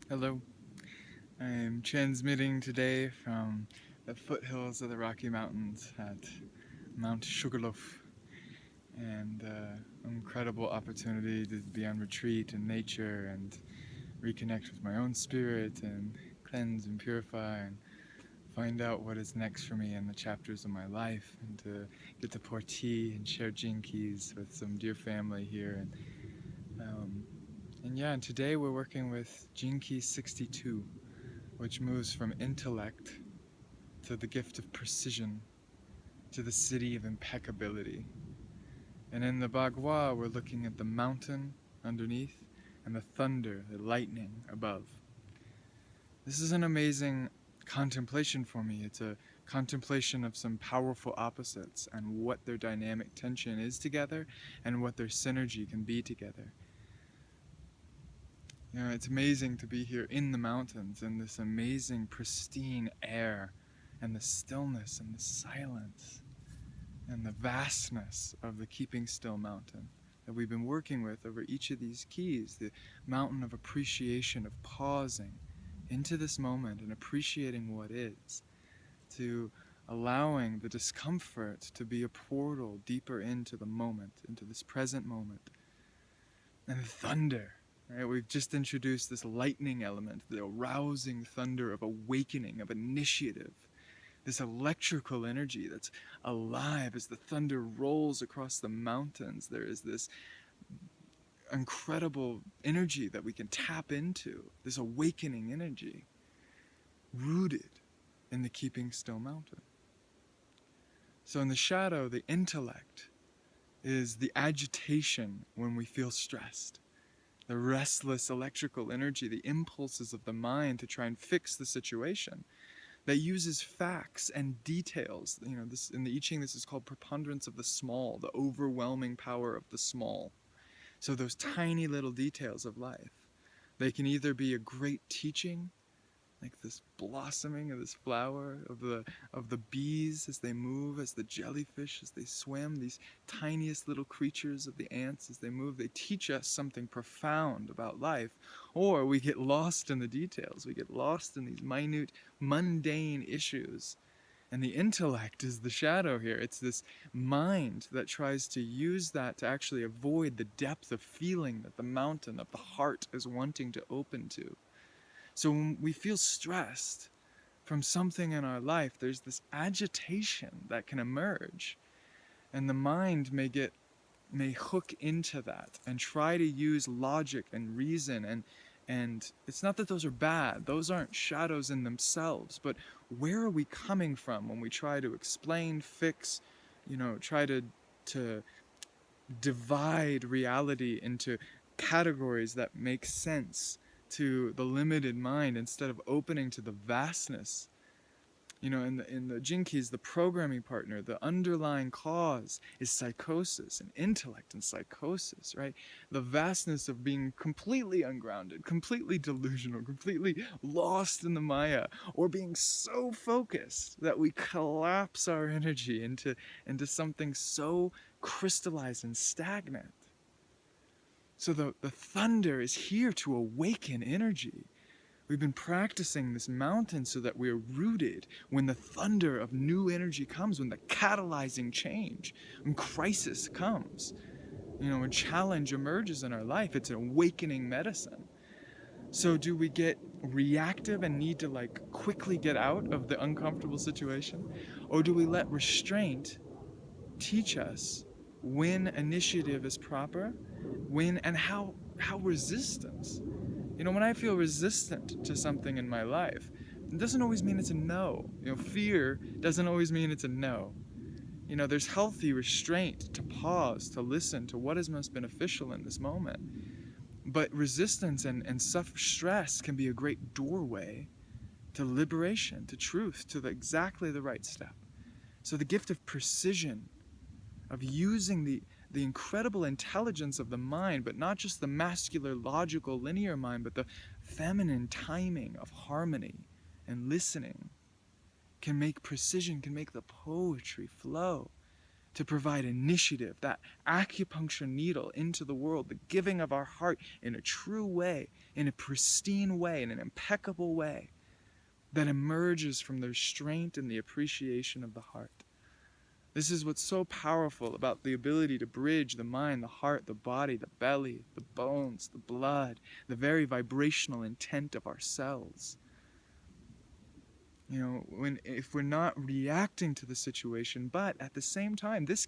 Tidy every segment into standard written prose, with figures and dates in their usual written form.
Hello, I'm transmitting today from the foothills of the Rocky Mountains at Mount Sugarloaf, and incredible opportunity to be on retreat in nature and reconnect with my own spirit and cleanse and purify and find out what is next for me in the chapters of my life, and to get to pour tea and share gene keys with some dear family here. Um, and today we're working with Gene Key 62, which moves from intellect to the gift of precision, to the city of impeccability. And in the Bagua, we're looking at the mountain underneath and the thunder, the lightning above. This is an amazing contemplation for me. It's a contemplation of some powerful opposites and what their dynamic tension is together and what their synergy can be together. You know, it's amazing to be here in the mountains in this amazing pristine air and the stillness and the silence and the vastness of the Keeping Still Mountain that we've been working with over each of these keys, the mountain of appreciation, of pausing into this moment and appreciating what is, to allowing the discomfort to be a portal deeper into the moment, into this present moment. And thunder, right? We've just introduced this lightning element, the arousing thunder of awakening, of initiative, this electrical energy that's alive as the thunder rolls across the mountains. There is this incredible energy that we can tap into, this awakening energy, rooted in the Keeping Still Mountain. So in the shadow, the intellect is the agitation when we feel stressed, the restless electrical energy, the impulses of the mind to try and fix the situation, that uses facts and details. You know, this in the I Ching, this is called preponderance of the small, the overwhelming power of the small. So those tiny little details of life, they can either be a great teaching, like this blossoming of this flower, of the bees as they move, as the jellyfish as they swim, these tiniest little creatures of the ants as they move, they teach us something profound about life. Or we get lost in the details, we get lost in these minute, mundane issues. And the intellect is the shadow here. It's this mind that tries to use that to actually avoid the depth of feeling that the mountain of the heart is wanting to open to. So when we feel stressed from something in our life, there's this agitation that can emerge. And the mind may hook into that and try to use logic and reason, and it's not that those are bad, those aren't shadows in themselves, but where are we coming from when we try to explain, fix, try to divide reality into categories that make sense to the limited mind instead of opening to the vastness. In the Gene Keys, the programming partner, the underlying cause is psychosis and intellect and psychosis, right? The vastness of being completely ungrounded, completely delusional, completely lost in the Maya, or being so focused that we collapse our energy into something so crystallized and stagnant. So the thunder is here to awaken energy. We've been practicing this mountain so that we're rooted when the thunder of new energy comes, when the catalyzing change, when crisis comes, when challenge emerges in our life. It's an awakening medicine. So do we get reactive and need to quickly get out of the uncomfortable situation? Or do we let restraint teach us when initiative is proper, when and how resistance. When I feel resistant to something in my life, it doesn't always mean it's a no. Fear doesn't always mean it's a no. There's healthy restraint to pause, to listen to what is most beneficial in this moment. But resistance and stress can be a great doorway to liberation, to truth, to exactly the right step. So the gift of precision, of using the incredible intelligence of the mind, but not just the masculine, logical, linear mind, but the feminine timing of harmony and listening, can make precision, can make the poetry flow. to provide initiative, that acupuncture needle into the world, the giving of our heart in a true way, in a pristine way, in an impeccable way that emerges from the restraint and the appreciation of the heart. This is what's so powerful about the ability to bridge the mind, the heart, the body, the belly, the bones, the blood, the very vibrational intent of our cells. You know, if we're not reacting to the situation, but at the same time, this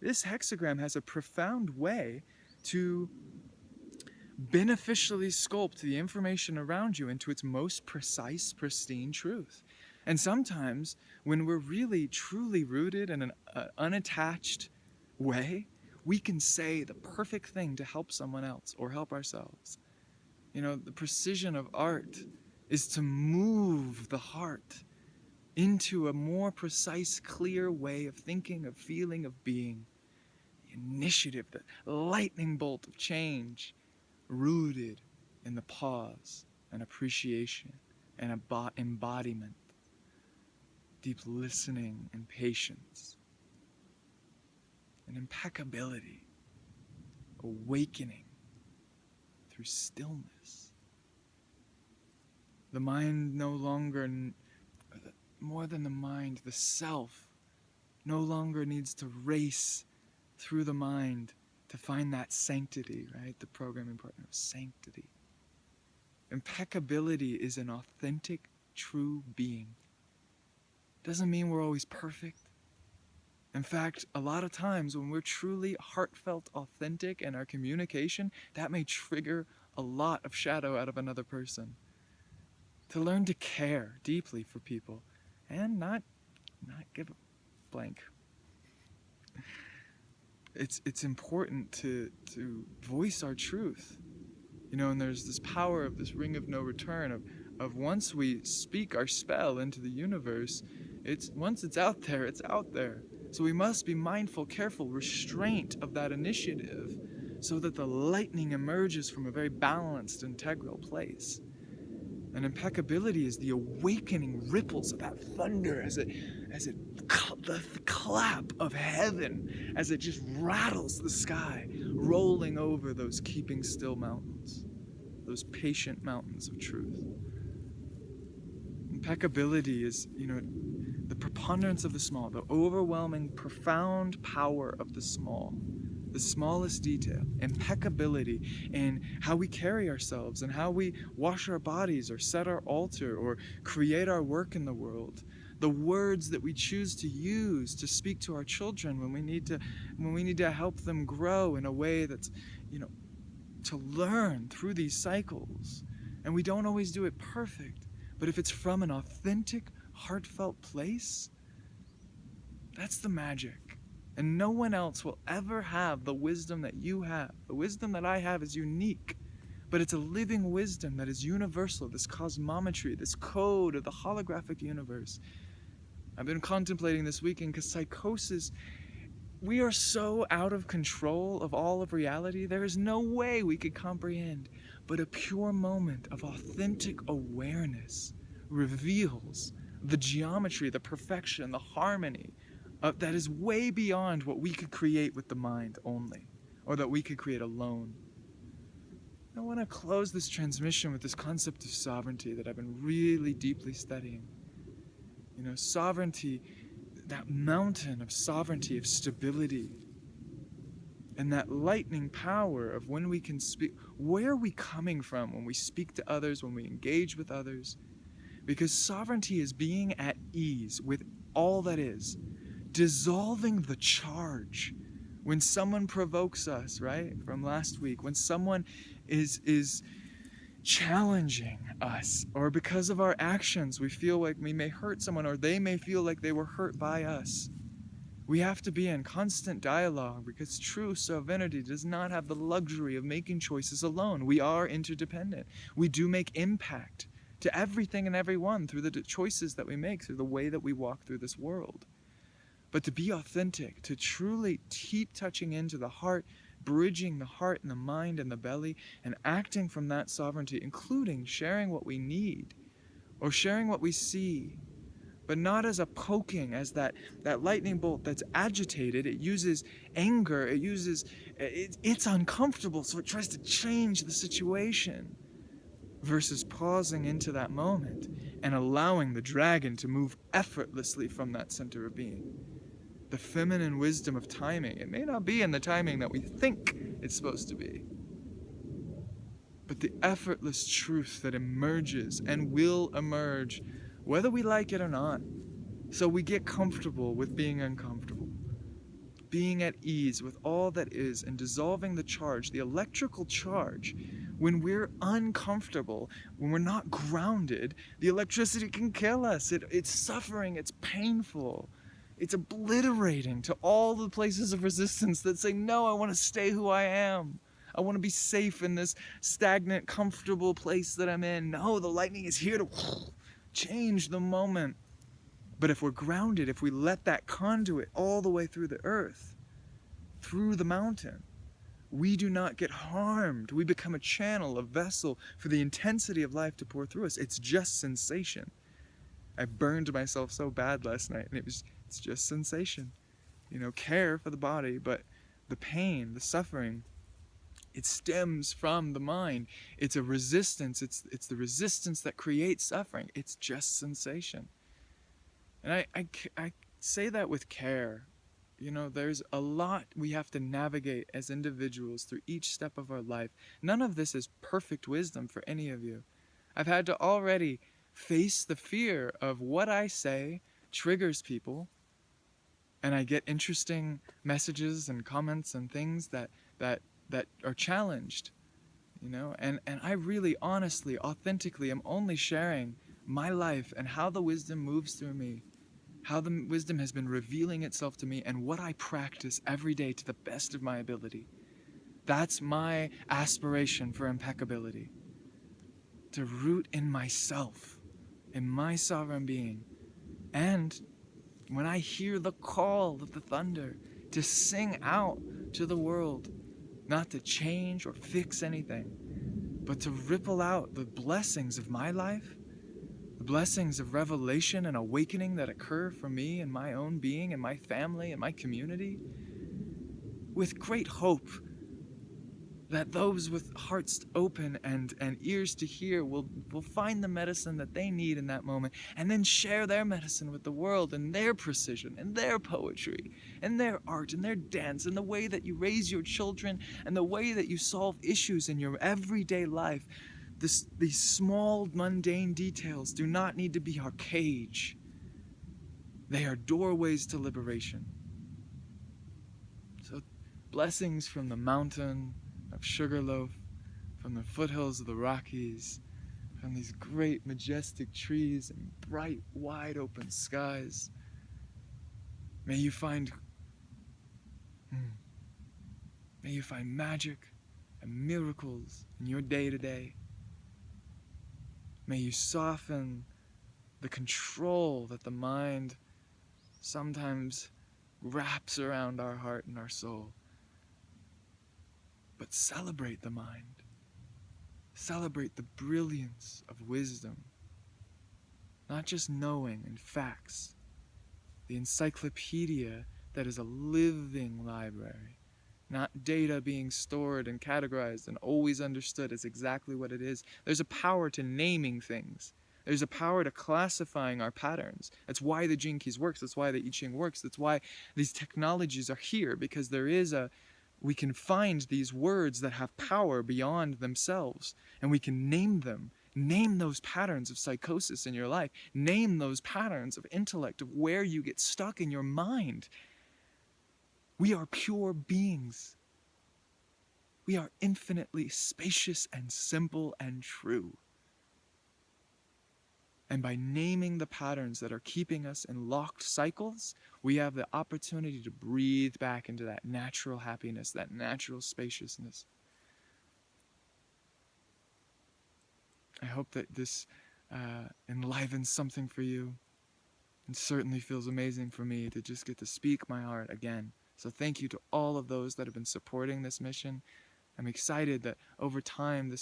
hexagram has a profound way to beneficially sculpt the information around you into its most precise, pristine truth. And sometimes, when we're really, truly rooted in an unattached way, we can say the perfect thing to help someone else or help ourselves. You know, the precision of art is to move the heart into a more precise, clear way of thinking, of feeling, of being. The initiative, the lightning bolt of change, rooted in the pause and appreciation and embodiment, deep listening and patience, and impeccability, awakening through stillness. The mind no longer, more than the mind, the self no longer needs to race through the mind to find that sanctity, right? The programming partner of sanctity. Impeccability is an authentic, true being. Doesn't mean we're always perfect. In fact, a lot of times when we're truly heartfelt, authentic in our communication, that may trigger a lot of shadow out of another person. To learn to care deeply for people and not give a blank. It's important to voice our truth. You know, and there's this power of this ring of no return of once we speak our spell into the universe, once it's out there, it's out there. So we must be mindful, careful, restraint of that initiative so that the lightning emerges from a very balanced, integral place. And impeccability is the awakening ripples of that thunder the clap of heaven as it just rattles the sky, rolling over those keeping still mountains, those patient mountains of truth. Impeccability is, you know, the preponderance of the small, the overwhelming, profound power of the small. The smallest detail, impeccability in how we carry ourselves and how we wash our bodies or set our altar or create our work in the world. The words that we choose to use to speak to our children when we need to help them grow in a way that's, you know, to learn through these cycles. And we don't always do it perfect, but if it's from an authentic, heartfelt place, that's the magic. And no one else will ever have the wisdom that you have. The wisdom that I have is unique, but it's a living wisdom that is universal, this cosmometry, this code of the holographic universe. I've been contemplating this weekend because psychosis, we are so out of control of all of reality, there is no way we could comprehend, but a pure moment of authentic awareness reveals the geometry, the perfection, the harmony, that is way beyond what we could create with the mind only, or that we could create alone. I want to close this transmission with this concept of sovereignty that I've been really deeply studying. You know, sovereignty, that mountain of sovereignty, of stability, and that lightning power of when we can speak. Where are we coming from when we speak to others, when we engage with others? Because sovereignty is being at ease with all that is. Dissolving the charge when someone provokes us, right? From last week, when someone is challenging us, or because of our actions we feel like we may hurt someone, or they may feel like they were hurt by us. We have to be in constant dialogue because true sovereignty does not have the luxury of making choices alone. We are interdependent. We do make impact to everything and everyone through the choices that we make, through the way that we walk through this world. But to be authentic, to truly keep touching into the heart, bridging the heart and the mind and the belly, and acting from that sovereignty, including sharing what we need, or sharing what we see, but not as a poking, as that lightning bolt that's agitated. It uses anger, it's uncomfortable, so it tries to change the situation, versus pausing into that moment and allowing the dragon to move effortlessly from that center of being. The feminine wisdom of timing. It may not be in the timing that we think it's supposed to be, but the effortless truth that emerges and will emerge whether we like it or not. So we get comfortable with being uncomfortable, being at ease with all that is, and dissolving the charge, the electrical charge. When we're uncomfortable, when we're not grounded, the electricity can kill us. It's suffering, it's painful, it's obliterating to all the places of resistance that say, no, I want to stay who I am. I want to be safe in this stagnant, comfortable place that I'm in. No, the lightning is here to change the moment. But if we're grounded, if we let that conduit all the way through the earth, through the mountain, we do not get harmed. We become a channel, a vessel for the intensity of life to pour through us. It's just sensation. I burned myself so bad last night, and it's just sensation. Care for the body, but the pain, the suffering, it stems from the mind. It's a resistance. It's the resistance that creates suffering. It's just sensation. And I say that with care. There's a lot we have to navigate as individuals through each step of our life. None of this is perfect wisdom for any of you. I've had to already face the fear of what I say triggers people, and I get interesting messages and comments and things that are challenged, and I really, honestly, authentically am only sharing my life and how the wisdom moves through me, how the wisdom has been revealing itself to me, and what I practice every day to the best of my ability. That's my aspiration for impeccability. To root in myself, in my sovereign being. And when I hear the call of the thunder, to sing out to the world, not to change or fix anything, but to ripple out the blessings of my life, the blessings of revelation and awakening that occur for me and my own being and my family and my community, with great hope that those with hearts open and ears to hear will find the medicine that they need in that moment, and then share their medicine with the world, and their precision and their poetry and their art and their dance, and the way that you raise your children and the way that you solve issues in your everyday life. These small, mundane details do not need to be our cage. They are doorways to liberation. So, blessings from the mountain of Sugarloaf, from the foothills of the Rockies, from these great, majestic trees and bright, wide open skies. May you find magic and miracles in your day-to-day. May you soften the control that the mind sometimes wraps around our heart and our soul. But celebrate the mind. Celebrate the brilliance of wisdom. Not just knowing and facts. The encyclopedia that is a living library. Not data being stored and categorized and always understood as exactly what it is. There's a power to naming things. There's a power to classifying our patterns. That's why the Gene Keys works. That's why the I Ching works. That's why these technologies are here, because we can find these words that have power beyond themselves, and we can name them. Name those patterns of psychosis in your life. Name those patterns of intellect, of where you get stuck in your mind. We are pure beings. We are infinitely spacious and simple and true. And by naming the patterns that are keeping us in locked cycles, we have the opportunity to breathe back into that natural happiness, that natural spaciousness. I hope that this enlivens something for you. It certainly feels amazing for me to just get to speak my heart again. So thank you to all of those that have been supporting this mission. I'm excited that over time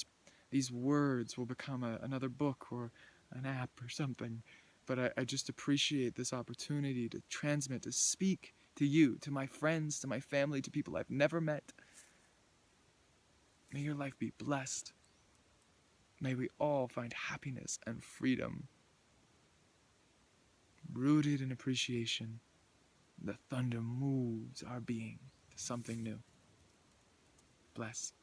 these words will become another book or an app or something. But I just appreciate this opportunity to transmit, to speak to you, to my friends, to my family, to people I've never met. May your life be blessed. May we all find happiness and freedom. Rooted in appreciation, the thunder moves our being to something new. Bless.